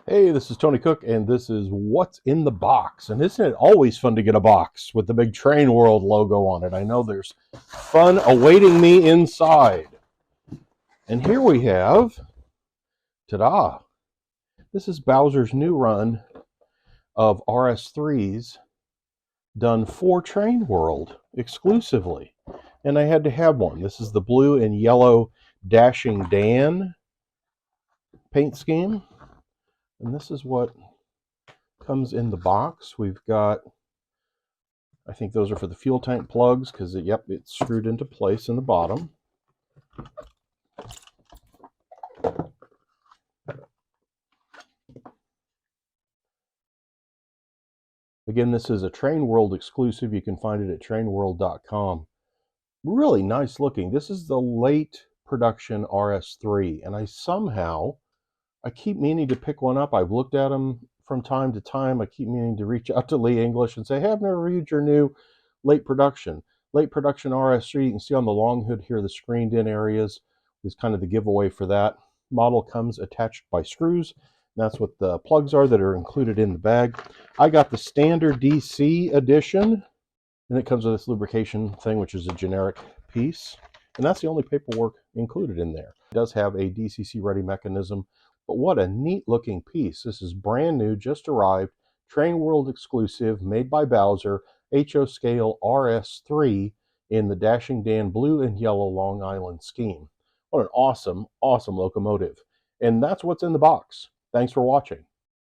Hey, this is Tony Cook, and this is What's in the Box. And isn't it always fun to get a box with the big TrainWorld logo on it? I know there's fun awaiting me inside. And here we have, ta-da, this is Bowser's new run of RS3s done for TrainWorld exclusively. And I had to have one. This is the blue and yellow Dashing Dan paint scheme. And this is what comes in the box. We've got, I think those are for the fuel tank plugs because, yep, it's screwed into place in the bottom. Again, this is a TrainWorld exclusive. You can find it at trainworld.com. Really nice looking. This is the late production RS3, and I keep meaning to pick one up. I've looked at them from time to time. I keep meaning to reach out to Lee English and say, hey, I've never reviewed your new late production RS3. You can see on the long hood here, the screened in areas is kind of the giveaway for that. Model comes attached by screws. That's what the plugs are that are included in the bag. I got the standard DC edition, and it comes with this lubrication thing, which is a generic piece. And that's the only paperwork included in there. It does have a DCC ready mechanism, but what a neat looking piece. This is brand new, just arrived, TrainWorld exclusive, made by Bowser, HO-scale RS-3 in the Dashing Dan blue and yellow Long Island scheme. What an awesome, awesome locomotive. And that's what's in the box. Thanks for watching.